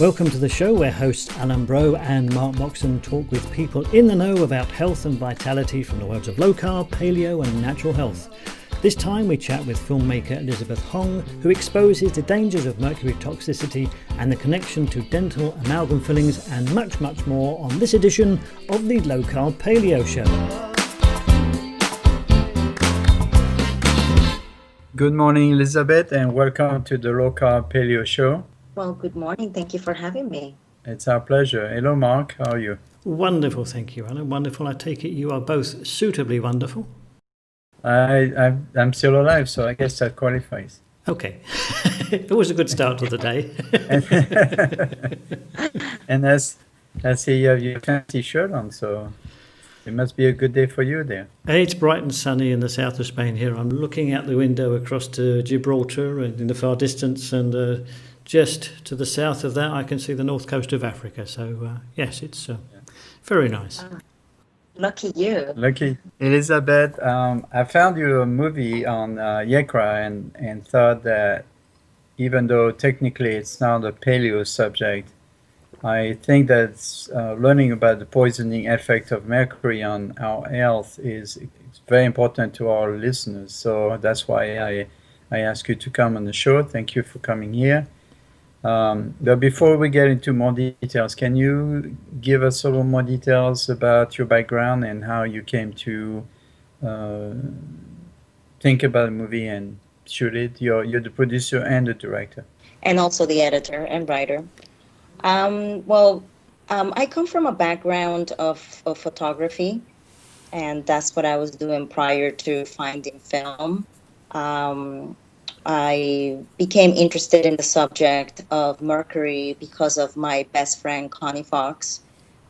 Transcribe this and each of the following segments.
Welcome to the show where hosts Alain, Braux and Mark Moxom talk with people in the know about health and vitality from the worlds of low carb, paleo and natural health. This time we chat with filmmaker Elizabeth Hong, who exposes the dangers of mercury toxicity and the connection to dental amalgam fillings and much, much more on this edition of the Low Carb Paleo Show. Good morning, Elizabeth, and welcome to the Low Carb Paleo Show. Well, good morning. Thank you for having me. It's our pleasure. Hello, Mark. How are you? Wonderful, thank you, Alain. Wonderful. I take it you are both suitably wonderful. I'm still alive, so I guess that qualifies. Okay. Always a good start to the day. And I see you have your fancy shirt on, so it must be a good day for you there. It's bright and sunny in the south of Spain here. I'm looking out the window across to Gibraltar and in the far distance, and just to the south of that I can see the north coast of Africa. So yes, it's very nice. Lucky you. Lucky. Elizabeth, I found your movie on Yekra and thought that even though technically it's not a paleo subject, I think that learning about the poisoning effect of mercury on our health is very important to our listeners. So that's why I asked you to come on the show. Thank you for coming here. But before we get into more details, can you give us a little more details about your background and how you came to think about a movie and shoot it? You're the producer and the director. And also the editor and writer. I come from a background of photography, and that's what I was doing prior to finding film. I became interested in the subject of mercury because of my best friend, Connie Fox.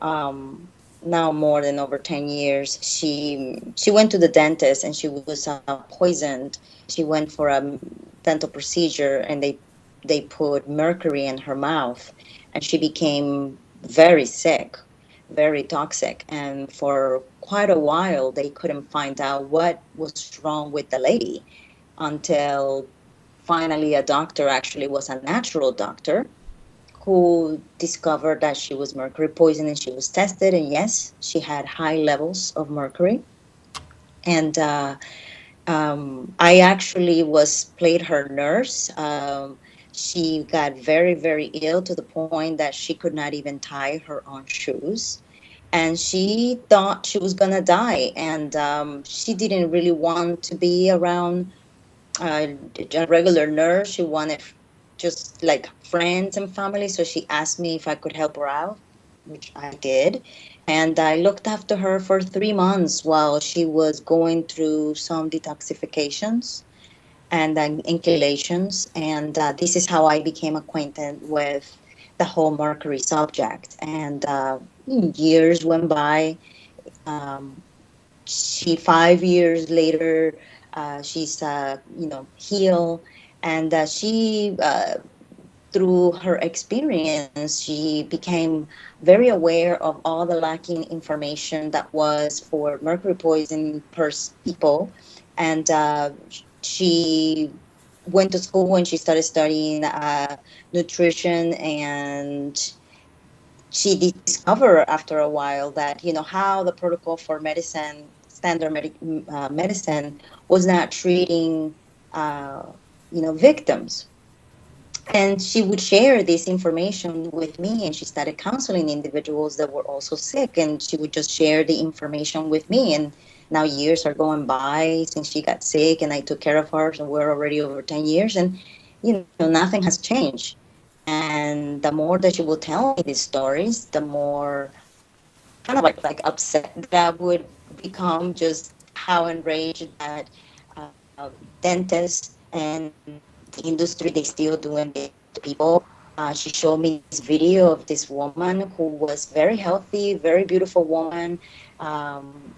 Now more than over 10 years. She went to the dentist and she was poisoned. She went for a dental procedure and they put mercury in her mouth. And she became very sick, very toxic. And for quite a while, they couldn't find out what was wrong with the lady until finally a doctor, actually was a natural doctor, who discovered that she was mercury poisoned, and she was tested. And yes, she had high levels of mercury. And I actually played her nurse. She got very, very ill to the point that she could not even tie her own shoes. And she thought she was going to die. And she didn't really want to be around a regular nurse. She wanted just like friends and family. So she asked me if I could help her out, which I did. And I looked after her for 3 months while she was going through some detoxifications and inhalations. And this is how I became acquainted with the whole mercury subject. And years went by. 5 years later, she's healed. And she, through her experience, she became very aware of all the lacking information that was for mercury poison people. And she went to school and she started studying nutrition, and she discovered after a while that, how the protocol for medicine, standard medicine, was not treating, victims. And she would share this information with me, and she started counseling individuals that were also sick, and she would just share the information with me. And now years are going by since she got sick, and I took care of her, so we're already over 10 years, and nothing has changed. And the more that she will tell me these stories, the more kind of like upset that I would become, just how enraged that dentists and the industry, they still doing it to people. She showed me this video of this woman who was very healthy, very beautiful woman,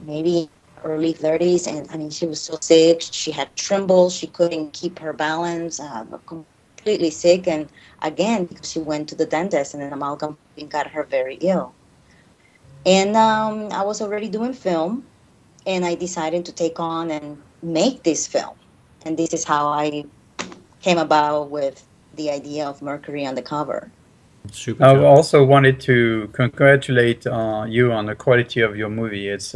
maybe early 30s, and I mean, she was so sick. She had trembles. She couldn't keep her balance, completely sick. And again, because she went to the dentist and an amalgam got her very ill. And I was already doing film, and I decided to take on and make this film. And this is how I came about with the idea of mercury on the cover. Super I job. also wanted to congratulate you on the quality of your movie. It's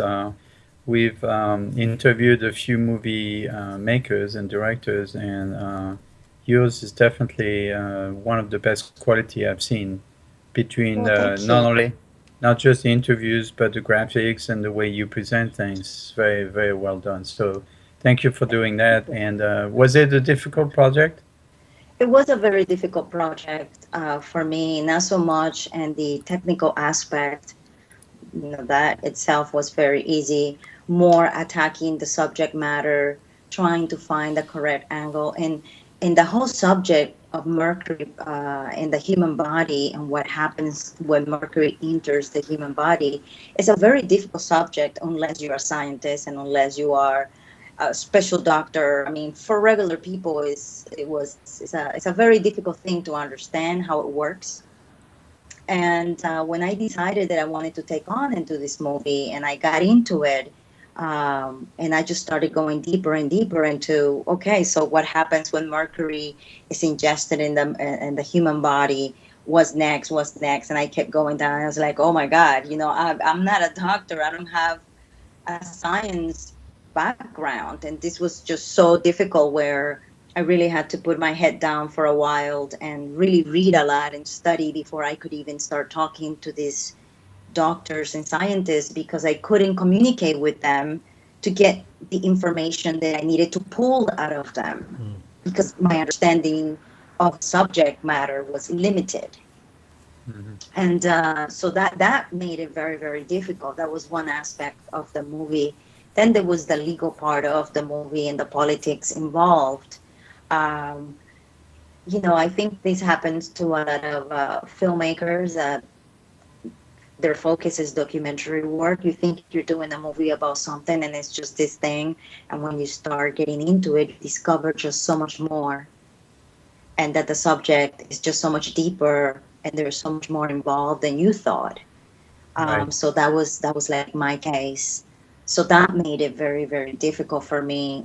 we've interviewed a few movie makers and directors, and yours is definitely one of the best quality I've seen. Between Well, thank not you. only not just the interviews, but the graphics and the way you present things, very very well done. So thank you for doing that. And was it a difficult project? It was a very difficult project for me, not so much, and the technical aspect, that itself was very easy. More attacking the subject matter, trying to find the correct angle, and the whole subject of mercury in the human body and what happens when mercury enters the human body is a very difficult subject unless you're a scientist and unless you are a special doctor. I mean, for regular people, it's a very difficult thing to understand how it works. And when I decided that I wanted to take on into this movie, and I got into it, and I just started going deeper and deeper into, okay, so what happens when mercury is ingested in the human body? What's next? What's next? And I kept going down. I was like, oh my God, I'm not a doctor. I don't have a science background, and this was just so difficult where I really had to put my head down for a while and really read a lot and study before I could even start talking to these doctors and scientists, because I couldn't communicate with them to get the information that I needed to pull out of them, because my understanding of subject matter was limited. And so that made it very, very difficult. That was one aspect of the movie. Then there was the legal part of the movie and the politics involved. um, I think this happens to a lot of filmmakers. Their focus is documentary work. You think you're doing a movie about something, and it's just this thing. And when you start getting into it, you discover just so much more, and that the subject is just so much deeper, and there's so much more involved than you thought. Right. So that was like my case. So that made it very, very difficult for me.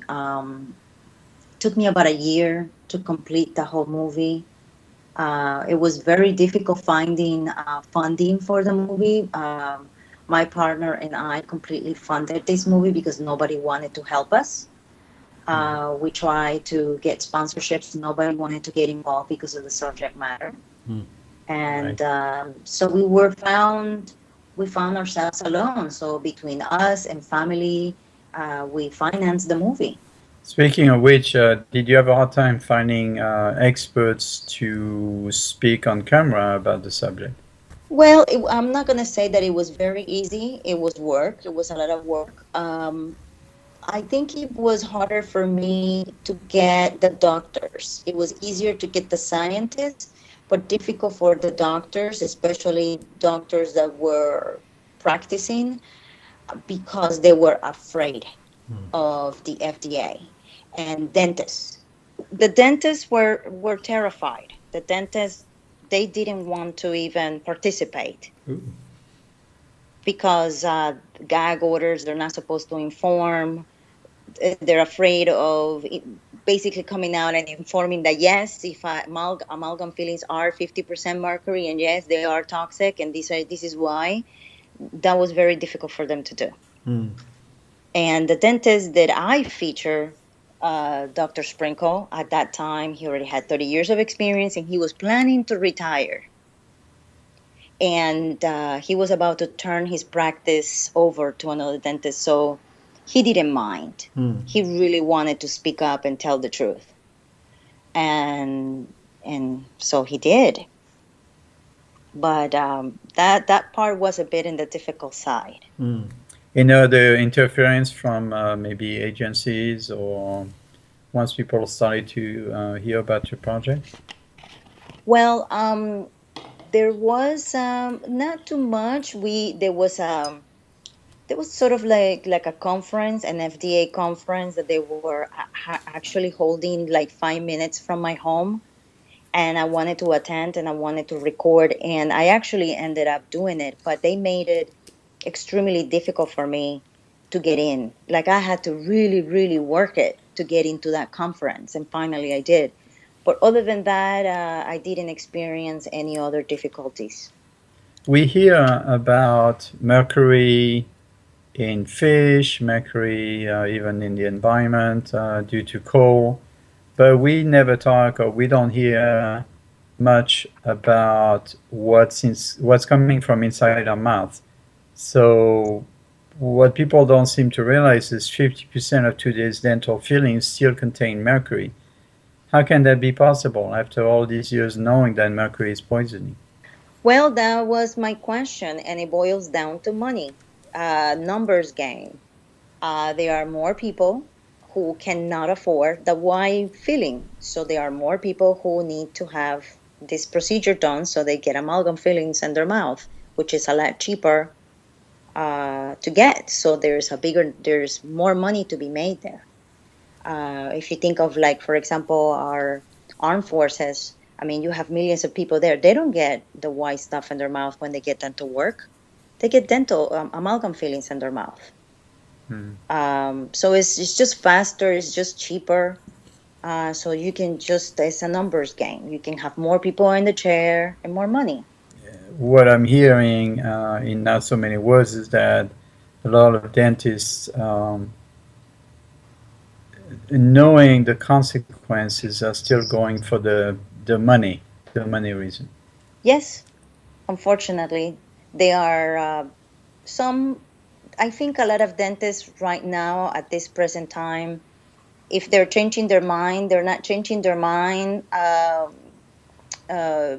Took me about a year to complete the whole movie. It was very difficult finding funding for the movie. My partner and I completely funded this movie because nobody wanted to help us. We tried to get sponsorships. Nobody wanted to get involved because of the subject matter. And Right. so we found ourselves alone. So between us and family, we financed the movie. Speaking of which, did you have a hard time finding experts to speak on camera about the subject? Well, I'm not going to say that it was very easy. It was work. It was a lot of work. I think it was harder for me to get the doctors. It was easier to get the scientists, but difficult for the doctors, especially doctors that were practicing, because they were afraid of the FDA and dentists. The dentists were terrified. The dentists, they didn't want to even participate because gag orders, they're not supposed to inform. They're afraid of basically coming out and informing that yes, if amalgam fillings are 50% mercury, and yes, they are toxic, and this is why. That was very difficult for them to do. And the dentist that I feature, Dr. Sprinkle, at that time, he already had 30 years of experience, and he was planning to retire. And he was about to turn his practice over to another dentist. So he didn't mind. He really wanted to speak up and tell the truth. And so he did. But that part was a bit in the difficult side. The interference from maybe agencies or once people started to hear about your project? Well, there was not too much. There was sort of like a conference, an FDA conference that they were actually holding like 5 minutes from my home, and I wanted to attend and I wanted to record, and I actually ended up doing it, but they made it extremely difficult for me to get in. Like I had to really, really work it to get into that conference, and finally I did. But other than that, I didn't experience any other difficulties. We hear about mercury in fish, mercury even in the environment due to coal, but we never talk or we don't hear much about what's coming from inside our mouth. So what people don't seem to realize is 50% of today's dental fillings still contain mercury. How can that be possible after all these years knowing that mercury is poisoning? Well, that was my question, and it boils down to money, numbers game. There are more people who cannot afford the Y filling, so there are more people who need to have this procedure done, so they get amalgam fillings in their mouth, which is a lot cheaper to get. So there's more money to be made there. If you think of, like, for example, our armed forces, I mean, you have millions of people there. They don't get the white stuff in their mouth when they get dental work. They get dental amalgam fillings in their mouth. So it's just faster. It's just cheaper. So you can it's a numbers game. You can have more people in the chair and more money. What I'm hearing in not so many words is that a lot of dentists, knowing the consequences, are still going for the money reason. Yes, unfortunately, they are I think a lot of dentists right now at this present time, if they're changing their mind, they're not changing their mind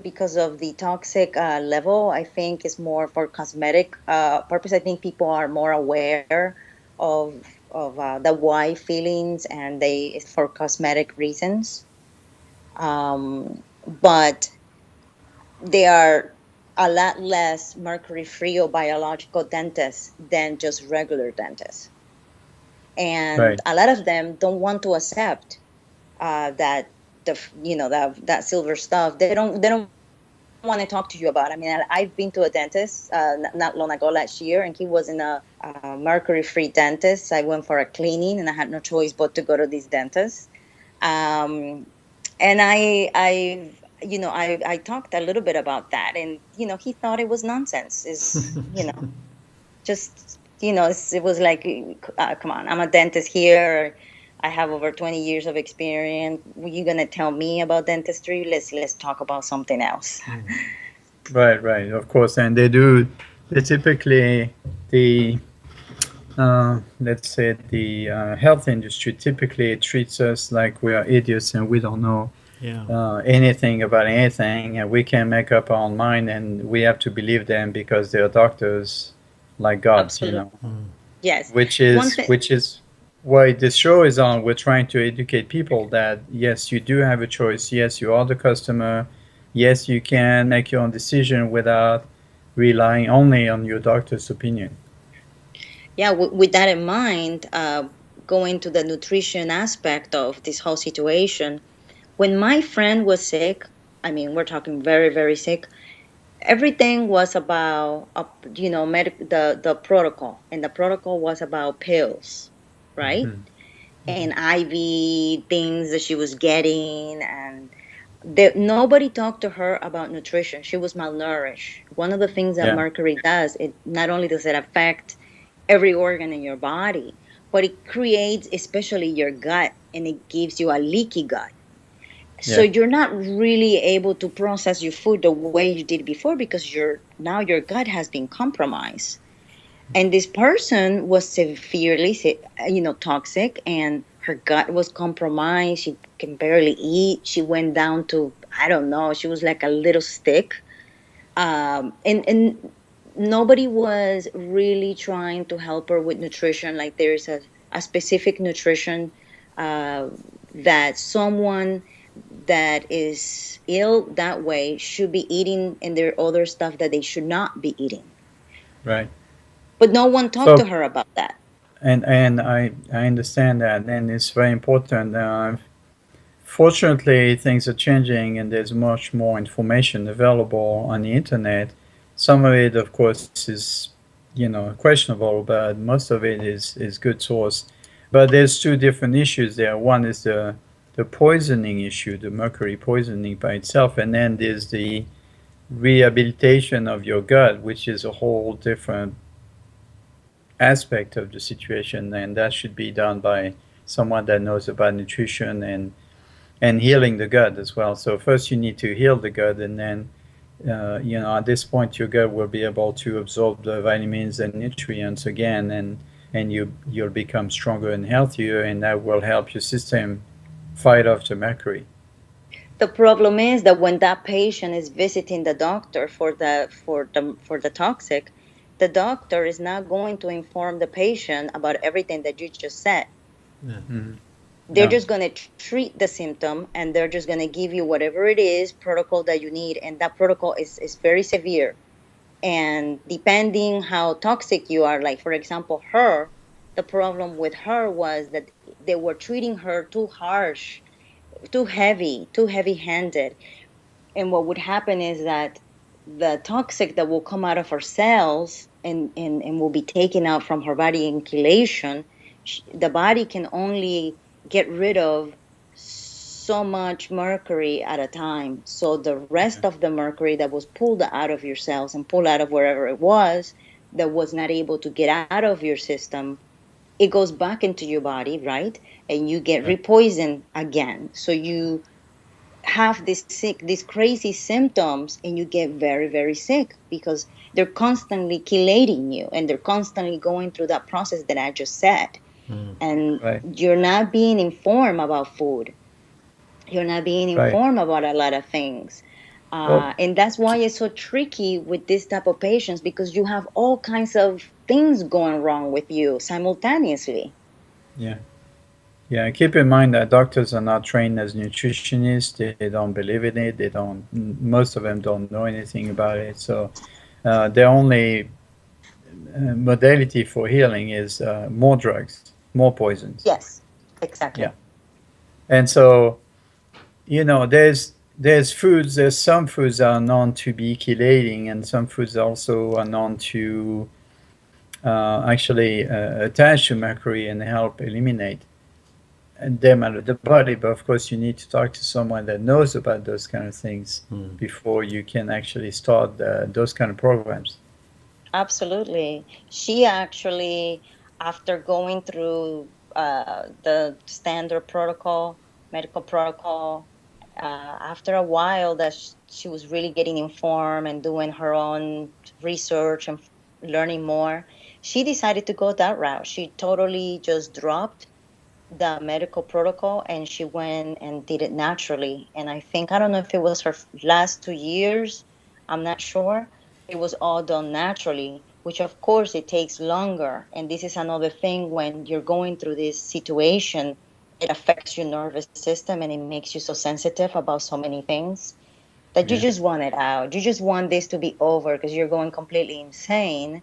because of the toxic level. I think it's more for cosmetic purpose. I think people are more aware of the why feelings, and it's for cosmetic reasons. But they are a lot less mercury-free or biological dentists than just regular dentists. And Right. a lot of them don't want to accept that that silver stuff. They don't want to talk to you about. I mean, I've been to a dentist not long ago, last year, and he was in a mercury-free dentist. I went for a cleaning, and I had no choice but to go to this dentist. And I talked a little bit about that, and he thought it was nonsense. It was like, come on, I'm a dentist here. I have over 20 years of experience. Were you gonna tell me about dentistry? Let's talk about something else. Right, of course, and they typically, let's say the health industry typically treats us like we are idiots and we don't know anything about anything, and we can make up our own mind, and we have to believe them because they're doctors like gods. Absolutely. Yes. Which is why this show is on. We're trying to educate people that yes, you do have a choice. Yes, you are the customer. Yes, you can make your own decision without relying only on your doctor's opinion. Yeah, with that in mind, going to the nutrition aspect of this whole situation, when my friend was sick, I mean, we're talking very, very sick, everything was about, the protocol. And the protocol was about pills, right? Mm-hmm. And IV things that she was getting. And nobody talked to her about nutrition. She was malnourished. One of the things that mercury does, it not only does it affect every organ in your body, but it creates especially your gut, and it gives you a leaky gut. So you're not really able to process your food the way you did before because now your gut has been compromised. And this person was severely, toxic, and her gut was compromised. She can barely eat. She went down to, I don't know, she was like a little stick. And nobody was really trying to help her with nutrition. Like there's a specific nutrition that someone that is ill that way should be eating, and there are other stuff that they should not be eating. Right. But no one talked to her about that. And I understand that, and it's very important. Fortunately, things are changing, and there's much more information available on the internet. Some of it, of course, is questionable, but most of it is good source. But there's two different issues there. One is the the poisoning issue, the mercury poisoning by itself, and then there's the rehabilitation of your gut, which is a whole different aspect of the situation, and that should be done by someone that knows about nutrition and healing the gut as well. So first you need to heal the gut, and then at this point your gut will be able to absorb the vitamins and nutrients again, and you'll become stronger and healthier, and that will help your system fight off the mercury. The problem is that when that patient is visiting the doctor for the toxic, the doctor is not going to inform the patient about everything that you just said. Yeah. Mm-hmm. They're just going to treat the symptom, and they're just going to give you whatever it is protocol that you need, and that protocol is very severe. And depending how toxic you are, like for example the problem with her was that they were treating her too harsh, too heavy-handed. And what would happen is that the toxic that will come out of her cells and will be taken out from her body in chelation, the body can only get rid of so much mercury at a time. So the rest of the mercury that was pulled out of your cells and pulled out of wherever it was, that was not able to get out of your system, it goes back into your body, right? And you get repoisoned again. So you have these crazy symptoms, and you get very, very sick because they're constantly chelating you, and they're constantly going through that process that I just said. And you're not being informed about food. You're not being informed about a lot of things. And that's why it's so tricky with this type of patients, because you have all kinds of things going wrong with you simultaneously. Yeah, keep in mind that doctors are not trained as nutritionists. They don't believe in it. Most of them don't know anything about it. So their only modality for healing is more drugs, more poisons. Yes, exactly. Yeah. And so, there's some foods are known to be chelating, and some foods also are known to actually attach to mercury and help eliminate them out of the body. But of course, you need to talk to someone that knows about those kind of things before you can actually start those kind of programs. Absolutely. She actually, after going through the standard protocol, medical protocol, after a while that she was really getting informed and doing her own research and learning more, she decided to go that route. She totally just dropped the medical protocol, and she went and did it naturally. And I don't know if it was her last 2 years, I'm not sure. It was all done naturally, which of course it takes longer. And this is another thing, when you're going through this situation, it affects your nervous system, and it makes you so sensitive about so many things that you just want it out. You just want this to be over because you're going completely insane.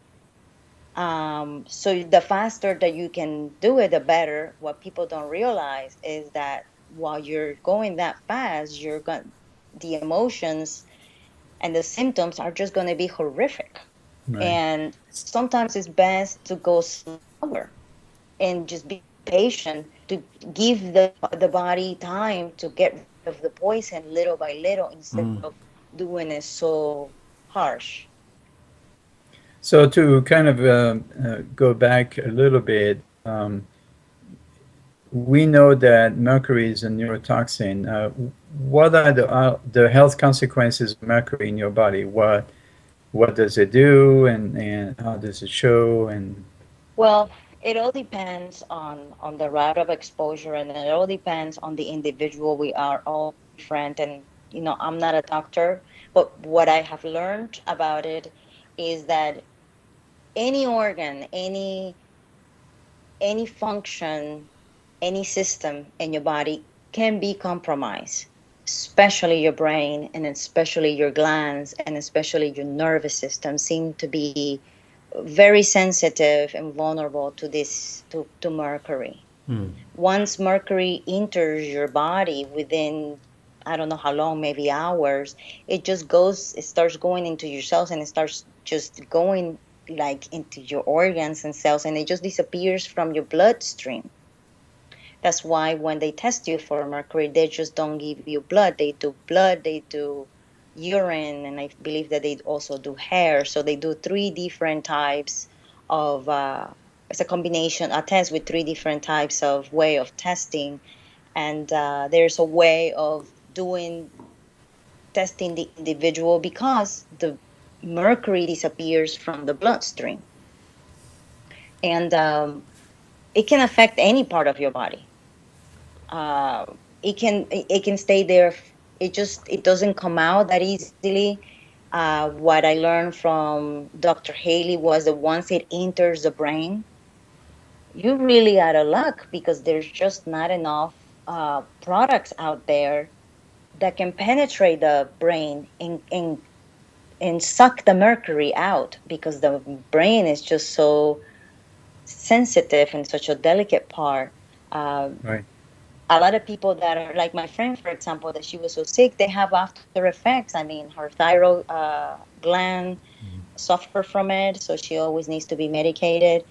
So the faster that you can do it, the better. What people don't realize is that while you're going that fast, the emotions and the symptoms are just going to be horrific. And sometimes it's best to go slower and just be patient, to give the body time to get rid of the poison little by little, instead of doing it so harsh. So to kind of go back a little bit, we know that mercury is a neurotoxin. What are the health consequences of mercury in your body? What does it do, and how does it show? And well, it all depends on the route of exposure, and it all depends on the individual. We are all different, and I'm not a doctor, but what I have learned about it is that any organ, any function, any system in your body can be compromised, especially your brain, and especially your glands, and especially your nervous system seem to be very sensitive and vulnerable to this, to mercury. Once mercury enters your body, within I don't know how long, maybe hours, it starts going into your cells, and it starts just going like into your organs and cells, and it just disappears from your bloodstream. That's why when they test you for mercury, they just don't give you blood. They do blood, they do urine, and I believe that they also do hair. So they do three different types of, it's a combination, a test with three different types of way of testing. And there's a way of testing the individual because the mercury disappears from the bloodstream. And it can affect any part of your body. It can stay there. It doesn't come out that easily. What I learned from Dr. Haley was that once it enters the brain, you're really out of luck because there's just not enough products out there that can penetrate the brain and suck the mercury out, because the brain is just so sensitive and such a delicate part. Right. A lot of people that are like my friend, for example, that she was so sick, they have after effects. I mean, her thyroid gland suffer from it, so she always needs to be medicated.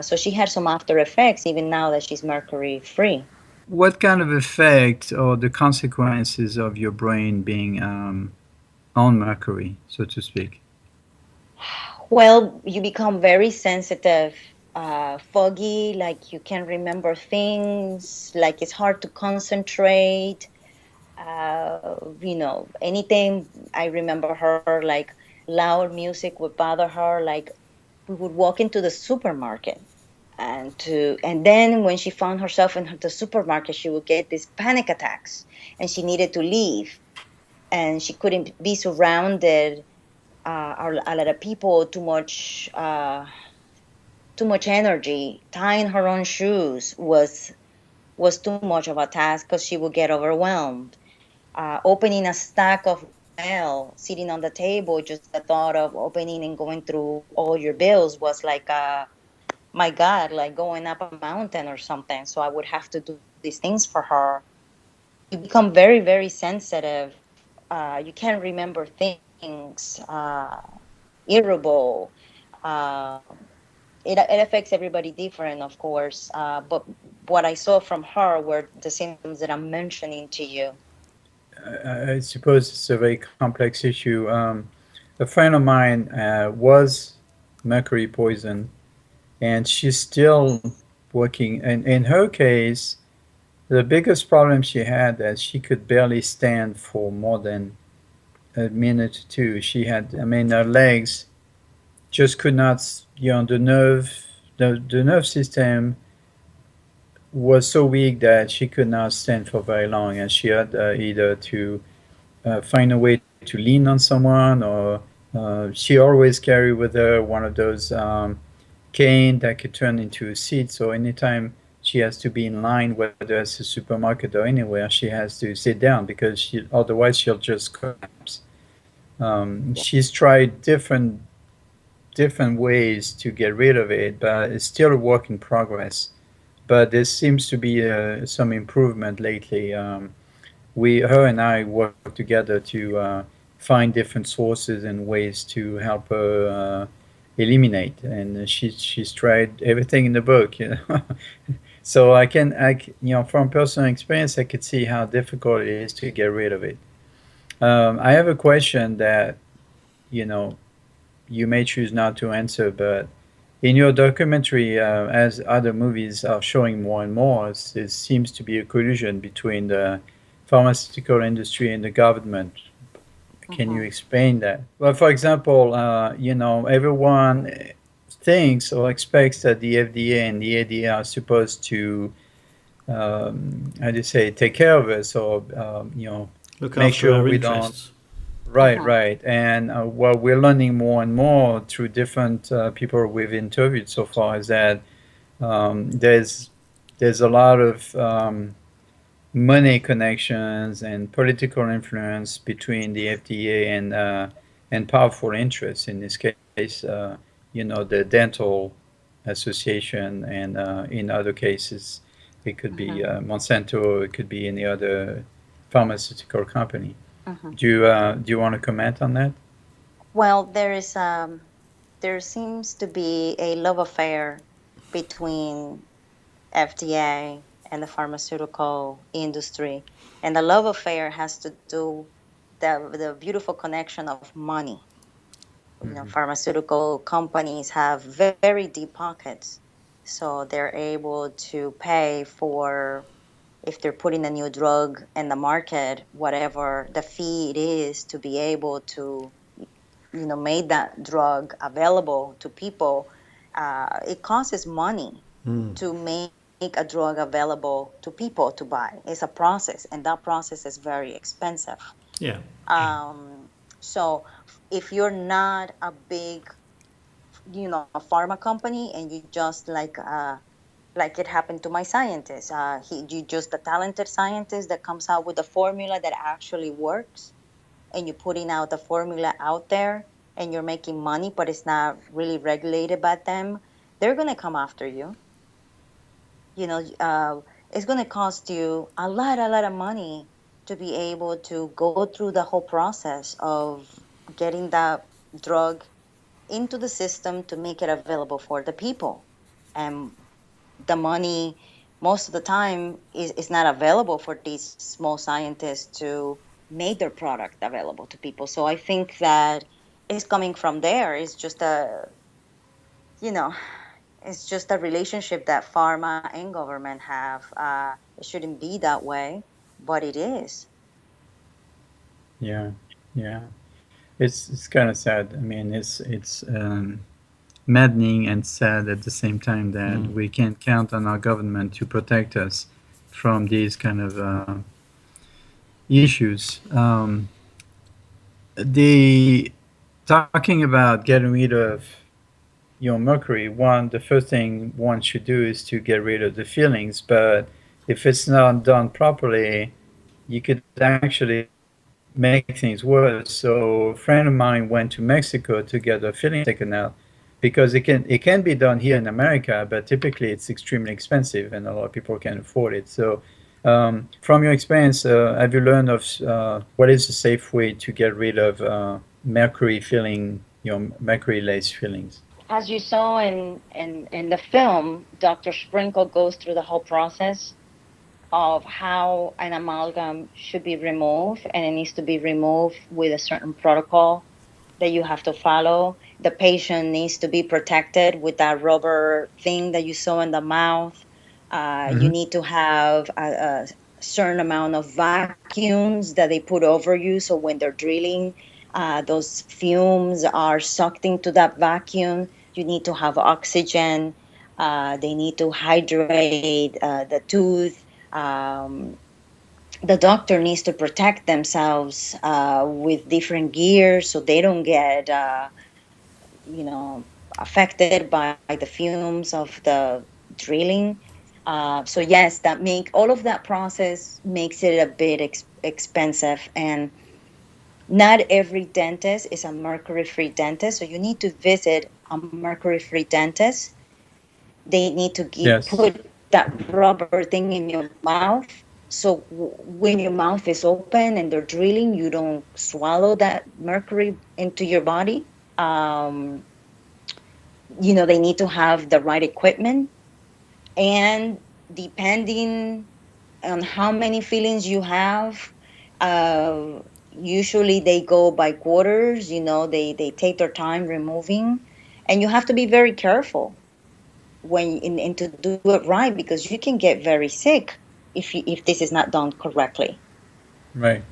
So she had some after effects even now that she's mercury free. What kind of effect or the consequences of your brain being on mercury, so to speak? Well, you become very sensitive, foggy, like you can remember things, like it's hard to concentrate. Anything. I remember her, like loud music would bother her. Like we would walk into the supermarket, and then when she found herself in the supermarket, she would get these panic attacks, and she needed to leave, and she couldn't be surrounded a lot of people, too much energy. Tying her own shoes was too much of a task because she would get overwhelmed. Opening a stack of mail, sitting on the table, just the thought of opening and going through all your bills was like, my God, like going up a mountain or something. So I would have to do these things for her. You become very, very sensitive. You can't remember things, irritable. Uh, it affects everybody different, of course. But what I saw from her were the symptoms that I'm mentioning to you. I suppose it's a very complex issue. A friend of mine was mercury poisoned, and she's still working. And in her case, the biggest problem she had that she could barely stand for more than a minute or two. She had, I mean, her legs just could not, the nerve system was so weak that she could not stand for very long, and she had either to find a way to lean on someone, or she always carried with her one of those cane that could turn into a seat. So anytime she has to be in line, whether it's a supermarket or anywhere, she has to sit down because otherwise she'll just collapse. She's tried different ways to get rid of it, but it's still a work in progress. But there seems to be some improvement lately. Her and I work together to find different sources and ways to help her eliminate. And she's tried everything in the book. So from personal experience, I could see how difficult it is to get rid of it. I have a question that you know you may choose not to answer, but in your documentary, as other movies are showing more and more, there seems to be a collusion between the pharmaceutical industry and the government. Can you explain that? Well, for example, everyone thinks or expects that the FDA and the ADA are supposed to, how do you say, take care of us, or Look make after sure our we interests. don't. Right, right. And what we're learning more and more through different people we've interviewed so far is that there's a lot of money connections and political influence between the FDA and powerful interests. In this case, the dental association, and in other cases, it could be Monsanto, it could be any other pharmaceutical company. Do you want to comment on that? Well, there seems to be a love affair between FDA and the pharmaceutical industry. And the love affair has to do the beautiful connection of money. Pharmaceutical companies have very deep pockets, so they're able to pay for, if they're putting a new drug in the market, whatever the fee it is to be able to, make that drug available to people. It costs money to make a drug available to people to buy. It's a process, and that process is very expensive. Yeah. So if you're not a big, a pharma company, and you just like it happened to my scientist, you just a talented scientist that comes out with a formula that actually works, and you're putting out the formula out there, and you're making money, but it's not really regulated by them, they're going to come after you. It's going to cost you a lot of money to be able to go through the whole process of getting that drug into the system to make it available for the people. And the money, most of the time, is not available for these small scientists to make their product available to people. So I think that it's coming from there. It's just it's just a relationship that pharma and government have. It shouldn't be that way, but it is. Yeah, yeah. It's kind of sad. I mean, it's maddening and sad at the same time that we can't count on our government to protect us from these kind of issues. Talking about getting rid of mercury, the first thing one should do is to get rid of the feelings. But if it's not done properly, you could actually make things worse. So a friend of mine went to Mexico to get a filling taken out, because it can be done here in America, but typically it's extremely expensive and a lot of people can't afford it. So from your experience, have you learned of what is a safe way to get rid of mercury filling, mercury laced fillings? As you saw in the film, Dr. Sprinkle goes through the whole process of how an amalgam should be removed, and it needs to be removed with a certain protocol that you have to follow. The patient needs to be protected with that rubber thing that you saw in the mouth. You need to have a certain amount of vacuums that they put over you, so when they're drilling, those fumes are sucked into that vacuum. You need to have oxygen. They need to hydrate the tooth. The doctor needs to protect themselves with different gear so they don't get, affected by the fumes of the drilling. So yes, all of that process makes it a bit expensive, and not every dentist is a mercury-free dentist. So you need to visit a mercury-free dentist. They need to put that rubber thing in your mouth. So when your mouth is open and they're drilling, you don't swallow that mercury into your body. They need to have the right equipment. And depending on how many fillings you have, usually they go by quarters. They take their time removing. And you have to be very careful and to do it right, because you can get very sick if this is not done correctly. Right.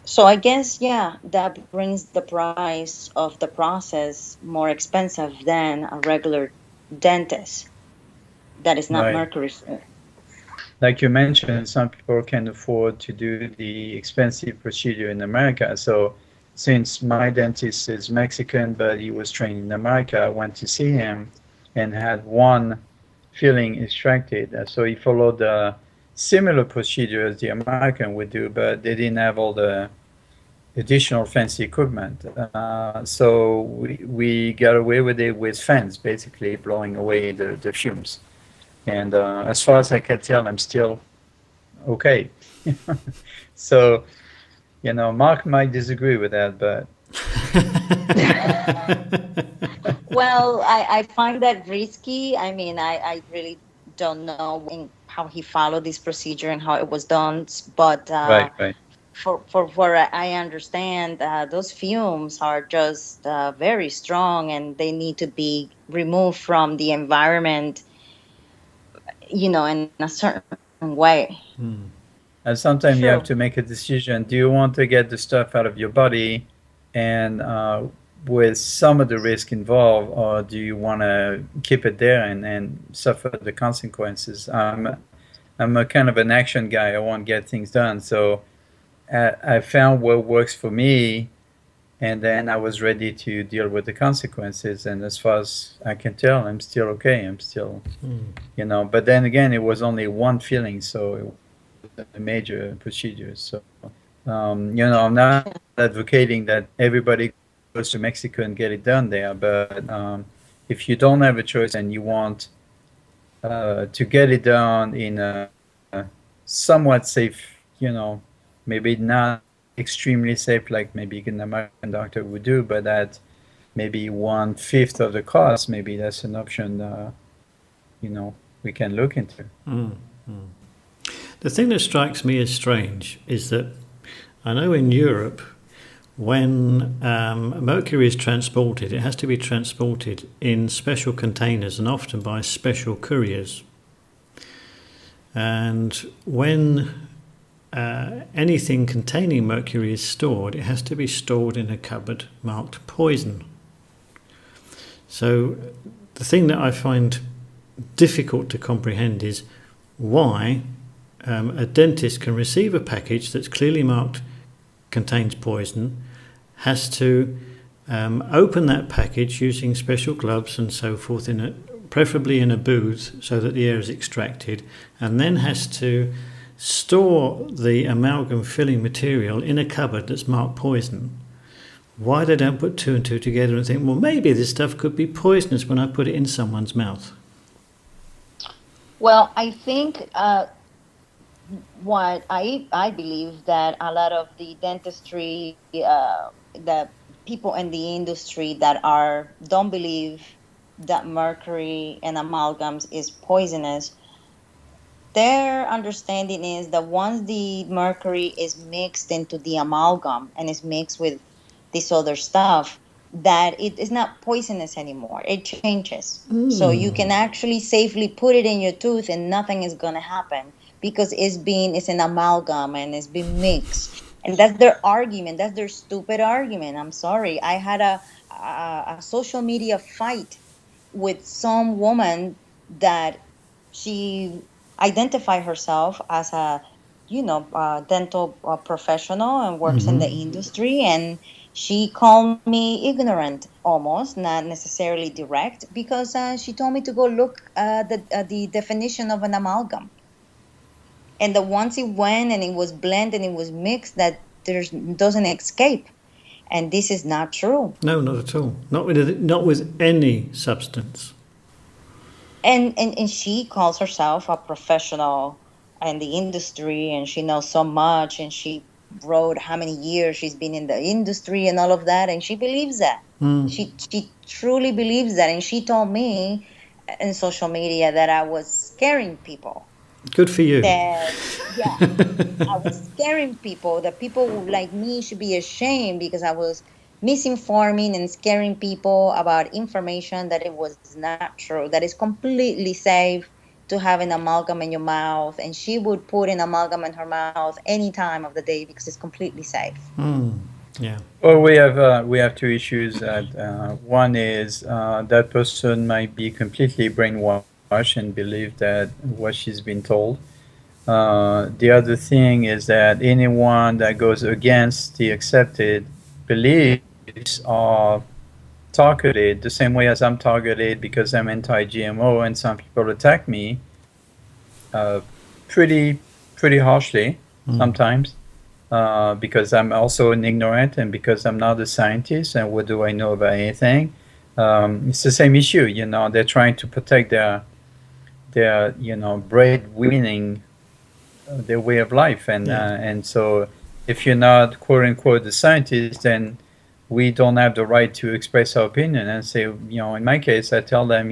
So I guess, that brings the price of the process more expensive than a regular dentist that is not mercury. Like you mentioned, some people can afford to do the expensive procedure in America. So since my dentist is Mexican, but he was trained in America, I went to see him and had one filling extracted. So he followed the similar procedure as the American would do, but they didn't have all the additional fancy equipment. So we got away with it with fans, basically blowing away the fumes. And as far as I can tell, I'm still okay. So, Mark might disagree with that, but... Well, I find that risky. I mean, I really don't know how he followed this procedure and how it was done, but Right, right. for what I understand, those fumes are just very strong, and they need to be removed from the environment, in a certain way. And sometimes you have True. to make a decision. Do you want to get the stuff out of your body and with some of the risk involved, or do you want to keep it there and suffer the consequences? I'm a kind of an action guy. I want to get things done. So I found what works for me, and then I was ready to deal with the consequences. And as far as I can tell, I'm still okay. I'm still, but then again, it was only one feeling, so it was a major procedure. So, I'm not advocating that everybody goes to Mexico and get it done there, but if you don't have a choice and you want to get it done in a somewhat safe, maybe not extremely safe like maybe an American doctor would do, but at maybe 1/5 of the cost, maybe that's an option, we can look into. The thing that strikes me as strange is that I know in Europe, when mercury is transported, it has to be transported in special containers and often by special couriers. And when anything containing mercury is stored, it has to be stored in a cupboard marked poison. So the thing that I find difficult to comprehend is why a dentist can receive a package that's clearly marked contains poison, has to open that package using special gloves and so forth, preferably in a booth so that the air is extracted, and then has to store the amalgam filling material in a cupboard that's marked poison. Why they don't put two and two together and think, well, maybe this stuff could be poisonous when I put it in someone's mouth? Well, I think what I believe that a lot of the dentistry, the people in the industry that don't believe that mercury and amalgams is poisonous, their understanding is that once the mercury is mixed into the amalgam and is mixed with this other stuff, that it is not poisonous anymore. It changes. So you can actually safely put it in your tooth and nothing is going to happen because it's an amalgam and it's been mixed. And that's their argument. That's their stupid argument. I'm sorry. I had a social media fight with some woman that she identified herself as a dental professional and works in the industry, and she called me ignorant, almost, not necessarily direct, because she told me to go look at the definition of an amalgam. And that once it went and it was blended and it was mixed, that doesn't escape. And this is not true. No, not at all. Not with any substance. And she calls herself a professional in the industry, and she knows so much, and she wrote how many years she's been in the industry and all of that, and she believes that. She truly believes that, and she told me in social media that I was scaring people. Good for you. I was scaring people, that people like me should be ashamed because I was misinforming and scaring people about information that it was not true, that is completely safe to have an amalgam in your mouth, and she would put an amalgam in her mouth any time of the day because it's completely safe. Yeah. Well, we have two issues. One is that person might be completely brainwashed and believe that what she's been told. The other thing is that anyone that goes against the accepted beliefs are targeted the same way as I'm targeted because I'm anti-GMO, and some people attack me pretty harshly sometimes because I'm also an ignorant and because I'm not a scientist and what do I know about anything. It's the same issue, they're trying to protect their breadwinning their way of life, and so if you're not quote unquote the scientist, then we don't have the right to express our opinion and say, in my case, I tell them,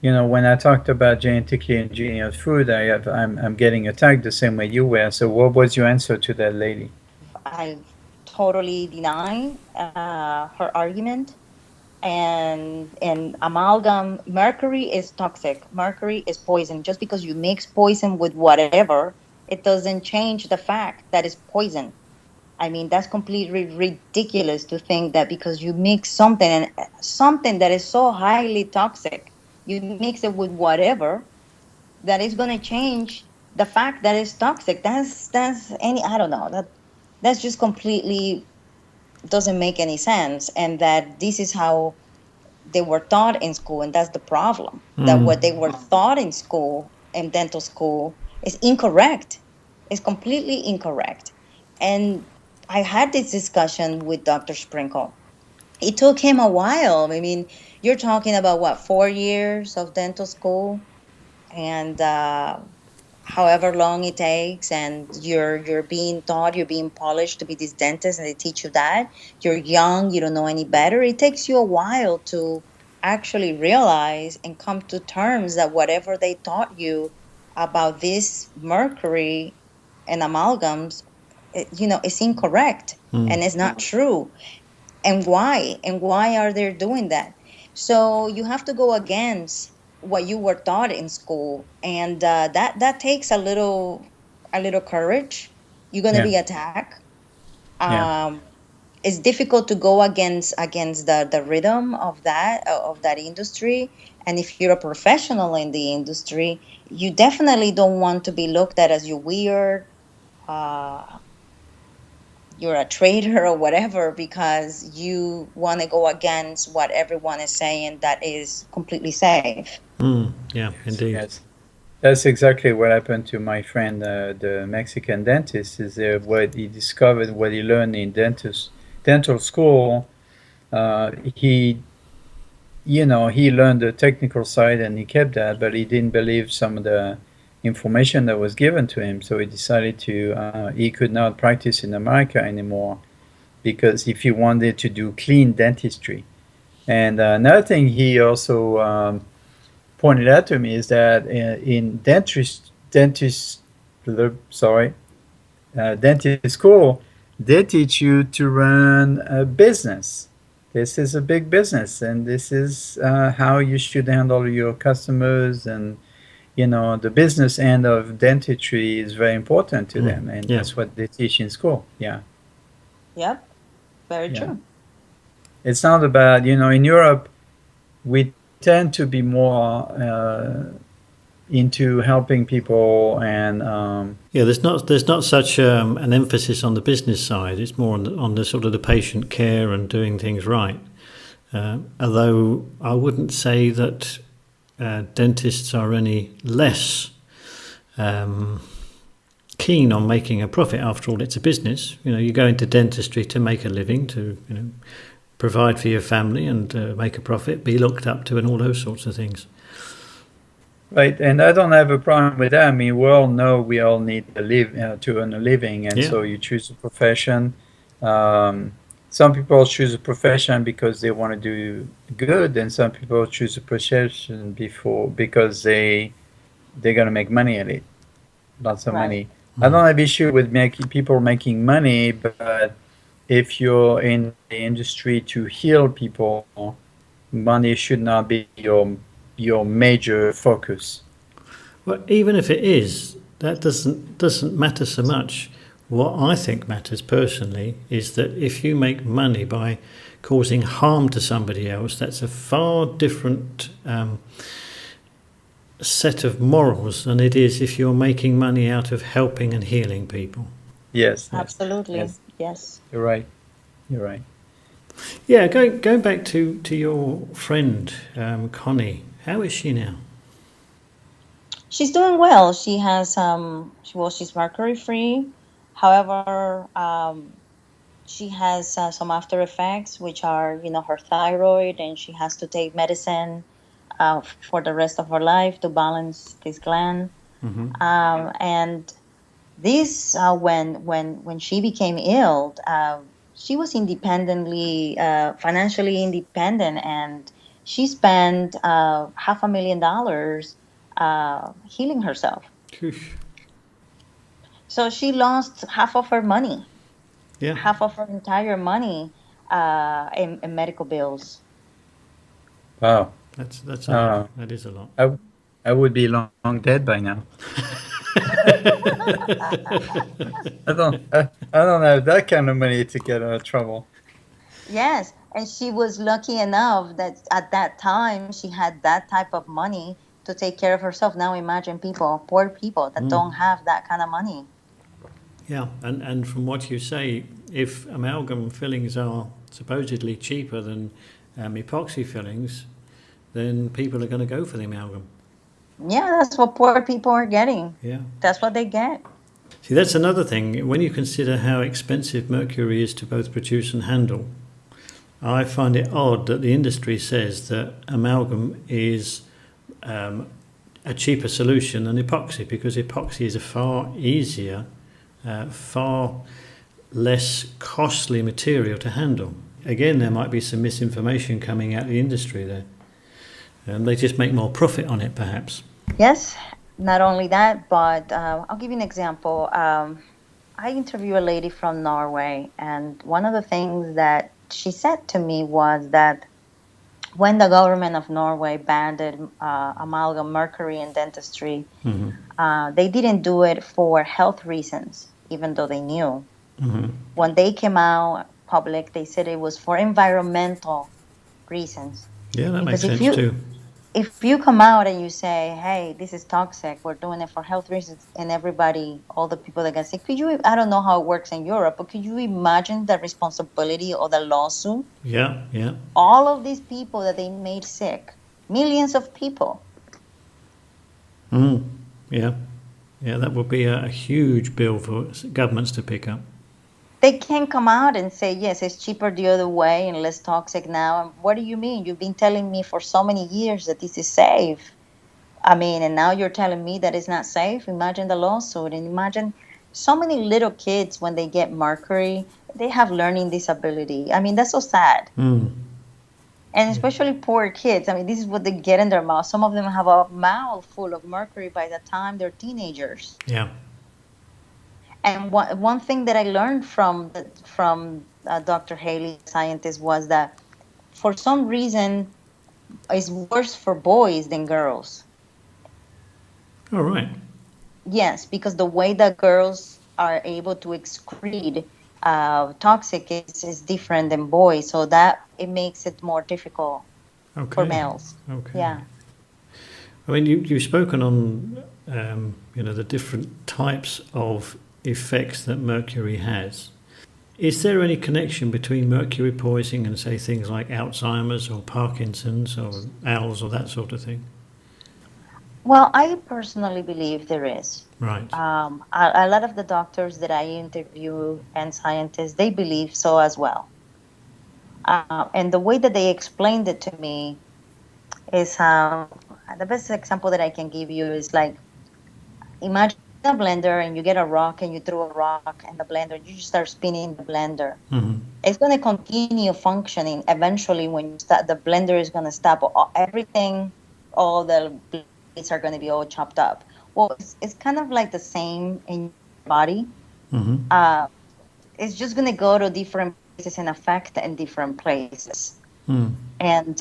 when I talked about genetically engineered food, I'm getting attacked the same way you were. So what was your answer to that lady? I totally deny her argument. And amalgam, mercury is toxic. Mercury is poison. Just because you mix poison with whatever, it doesn't change the fact that it's poison. I mean, that's completely ridiculous to think that because you mix something and something that is so highly toxic, you mix it with whatever, that is going to change the fact that it's toxic. That's any, I don't know, that's just completely doesn't make any sense. And that this is how they were taught in school, and that's the problem. That what they were taught in school, in dental school, is incorrect. It's completely incorrect. And I had this discussion with Dr. Sprinkle. It took him a while. I mean, you're talking about what, 4 years of dental school, and however long it takes, and you're being taught, you're being polished to be this dentist, and they teach you that you're young, you don't know any better. It takes you a while to actually realize and come to terms that whatever they taught you about this mercury and amalgams, it's incorrect and it's not true. And why are they doing that? So you have to go against what you were taught in school, and that takes a little courage. You're going to Yeah, be attacked. yeah. um it's difficult to go against the rhythm of that industry. And if you're a professional in the industry, you definitely don't want to be looked at as you weird, uh you're a traitor or whatever, because you want to go against what everyone is saying that is completely safe. Yeah, Yes, indeed. yes. That's exactly what happened to my friend, the Mexican dentist. Is what he discovered, what he learned in dental school. He, he learned the technical side and he kept that, but he didn't believe some of the information that was given to him. So he decided he could not practice in America anymore because if he wanted to do clean dentistry. And another thing he also pointed out to me is that in dentist school, they teach you to run a business. This is a big business, and this is how you should handle your customers. And the business end of dentistry is very important to them, and Yeah. that's what they teach in school. Yeah, Yep, very yeah. true. It's not about in Europe we tend to be more into helping people and Yeah, there's not such an emphasis on the business side. It's more on the sort of the patient care and doing things right. Although I wouldn't say that dentists are any less keen on making a profit. After all, it's a business. You go into dentistry to make a living, to provide for your family and make a profit, be looked up to, and all those sorts of things. right. And I don't have a problem with that. I mean, we all know we all need to earn a living, and Yeah. so you choose a profession. Some people choose a profession because they want to do good, and some people choose a profession because they're gonna make money at it, lots of Right. money. I don't have issue with people making money, but if you're in the industry to heal people, money should not be your major focus. Well, even if it is, that doesn't matter so much. What I think matters personally is that if you make money by causing harm to somebody else, that's a far different set of morals than it is if you're making money out of helping and healing people. Yes, Absolutely. yes, Yes. you're right. You're right. Yeah, going back to your friend Connie, how is she now? She's doing well. She has she's mercury free. However, she has some after effects, which are her thyroid, and she has to take medicine for the rest of her life to balance this gland. And this when she became ill, she was independently financially independent, and she spent $500,000 healing herself. Phew. So she lost half of her money, Yeah, half of her entire money in medical bills. Wow. that's a lot. Uh, That is a lot. I would be long dead by now. I don't have that kind of money to get out of trouble. Yes, and she was lucky enough that at that time she had that type of money to take care of herself. Now imagine people, poor people that don't have that kind of money. Yeah, and from what you say, if amalgam fillings are supposedly cheaper than epoxy fillings, then people are going to go for the amalgam. Yeah, that's what poor people are getting. Yeah. That's what they get. See, that's another thing. When you consider how expensive mercury is to both produce and handle, I find it odd that the industry says that amalgam is a cheaper solution than epoxy, because epoxy is a far easier, far less costly material to handle. Again, there might be some misinformation coming out of the industry there. They just make more profit on it, perhaps. Yes, not only that, but I'll give you an example. I interviewed a lady from Norway, and one of the things that she said to me was that when the government of Norway banned amalgam mercury in dentistry, they didn't do it for health reasons, even though they knew. When they came out public, they said it was for environmental reasons. Yeah, that Because makes sense too. if you come out and you say, hey, this is toxic, we're doing it for health reasons, and everybody, all the people that can say, I don't know how it works in Europe, but could you imagine the responsibility of the lawsuit? Yeah, yeah. All of these people that they made sick, millions of people. Yeah. Yeah, that would be a huge bill for governments to pick up. They can't come out and say, yes, it's cheaper the other way and less toxic now. And what do you mean? You've been telling me for so many years that this is safe. I mean, and now you're telling me that it's not safe. Imagine the lawsuit, and imagine so many little kids when they get mercury, they have learning disability. I mean, that's so sad. And especially poor kids. I mean, this is what they get in their mouth. Some of them have a mouth full of mercury by the time they're teenagers. Yeah. And one thing that I learned from Dr. Haley, scientist, was that for some reason it's worse for boys than girls. All right. Yes, because the way that girls are able to excrete toxic is different than boys, so that it makes it more difficult for males. Okay. Yeah. I mean, you've spoken on the different types of effects that mercury has. Is there any connection between mercury poisoning and, say, things like Alzheimer's or Parkinson's or ALS or that sort of thing? Well, I personally believe there is. Right. A lot of the doctors that I interview and scientists, they believe so as well. And the way that they explained it to me is the best example that I can give you is like, imagine a blender and you get a rock and you throw a rock in the blender, you just start spinning the blender. It's going to continue functioning. Eventually, when you start, the blender is going to stop. Everything, all the blades are going to be all chopped up. Well, it's kind of like the same in your body. It's just going to go to different places and affect in different places. And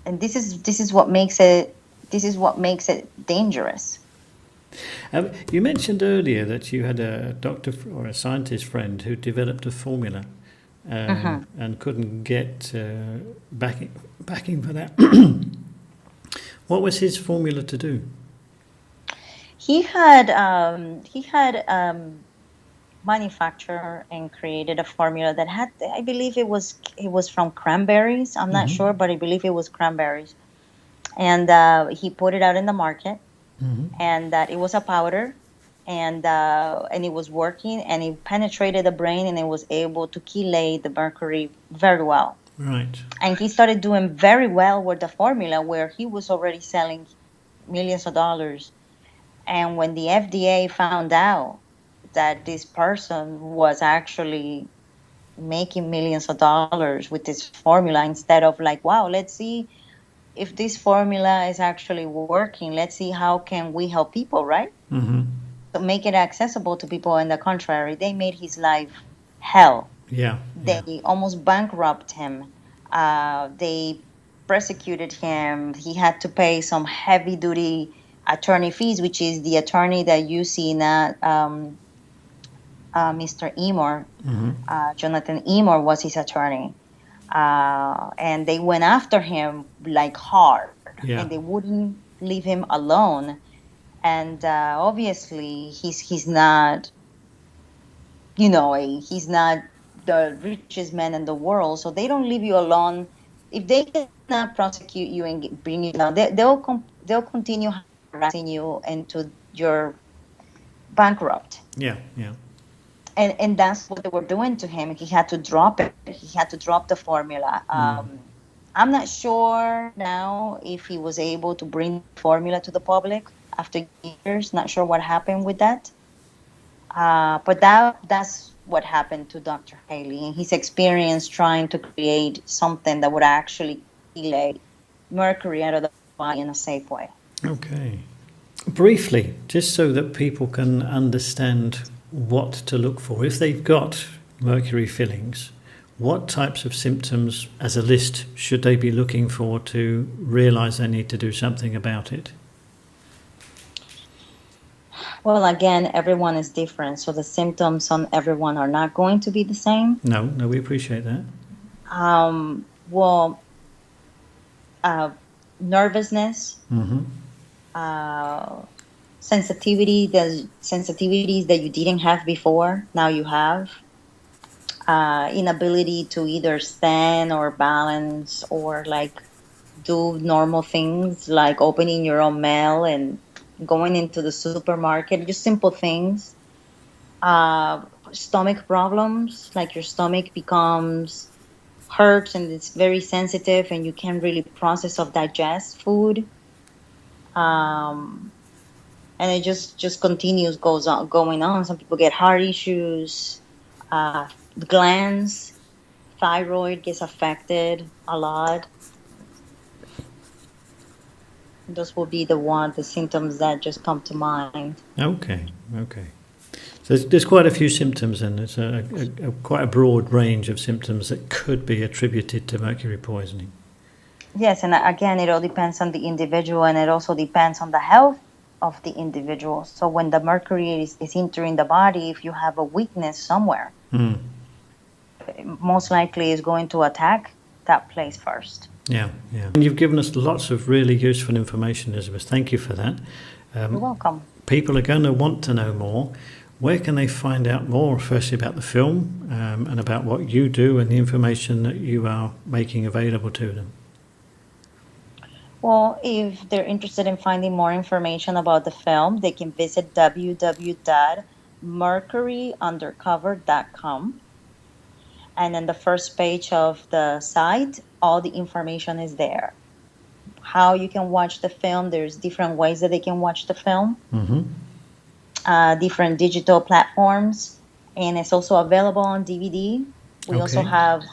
this is what makes it dangerous. You mentioned earlier that you had a doctor or a scientist friend who developed a formula and couldn't get backing for that. What was his formula to do? He had manufactured and created a formula that had, I believe it was from cranberries. I'm not sure, but I believe it was cranberries. And he put it out in the market, and that it was a powder, and it was working, and it penetrated the brain, and it was able to chelate the mercury very well. Right. And he started doing very well with the formula, where he was already selling millions of dollars. And when the FDA found out that this person was actually making millions of dollars with this formula instead of like, wow, let's see if this formula is actually working. Let's see how can we help people, right? Mm-hmm. So make it accessible to people. On the contrary, they made his life hell. Yeah. They almost bankrupt him. They persecuted him. He had to pay some heavy duty attorney fees, which is the attorney that you see now. Mr. Emor, Jonathan Emor was his attorney. And they went after him like hard. Yeah. And they wouldn't leave him alone. And obviously, he's not, he's not the richest man in the world. So they don't leave you alone. If they cannot prosecute you and bring you down, they'll continue harassing you into your bankrupt. Yeah, yeah. And that's what they were doing to him. He had to drop it. He had to drop the formula. I'm not sure now if he was able to bring the formula to the public after years. Not sure what happened with that. But that's what happened to Dr. Haley and his experience trying to create something that would actually delay mercury out of the body in a safe way. Okay. Briefly, just so that people can understand what to look for. If they've got mercury fillings, what types of symptoms as a list should they be looking for to realize they need to do something about it? Well, again, everyone is different, so the symptoms on everyone are not going to be the same. No, we appreciate that. Nervousness, sensitivities that you didn't have before, now you have. Inability to either stand or balance or like do normal things like opening your own mail and going into the supermarket, just simple things. Stomach problems, like your stomach becomes hurts and it's very sensitive and you can't really process or digest food. And it just continues, going on. Some people get heart issues, the glands, thyroid gets affected a lot. Those will be the symptoms that just come to mind. Okay. So there's quite a few symptoms, and it's quite a broad range of symptoms that could be attributed to mercury poisoning. Yes, and again, it all depends on the individual, and it also depends on the health of the individual. So when the mercury is entering the body, if you have a weakness somewhere, most likely is going to attack that place first. Yeah. And you've given us lots of really useful information, Elizabeth. Thank you for that. You're welcome. People are going to want to know more. Where can they find out more, firstly, about the film and about what you do and the information that you are making available to them? Well, if they're interested in finding more information about the film, they can visit www.mercuryundercover.com. And on the first page of the site, all the information is there. How you can watch the film, there's different ways that they can watch the film. Different digital platforms, and it's also available on DVD. We also have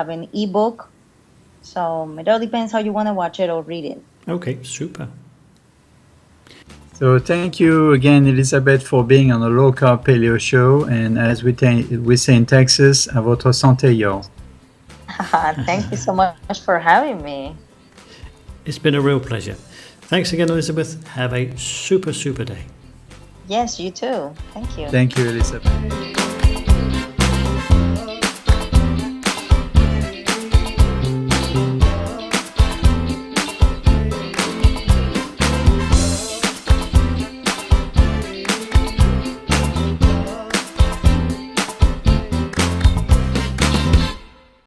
an ebook. So it all depends how you want to watch it or read it. Okay, super. So thank you again, Elizabeth, for being on the Low Carb Paleo show. And as we say in Texas, à votre santé, yo. Thank you so much for having me. It's been a real pleasure. Thanks again, Elizabeth. Have a super day. Yes, you too. Thank you. Thank you, Elizabeth.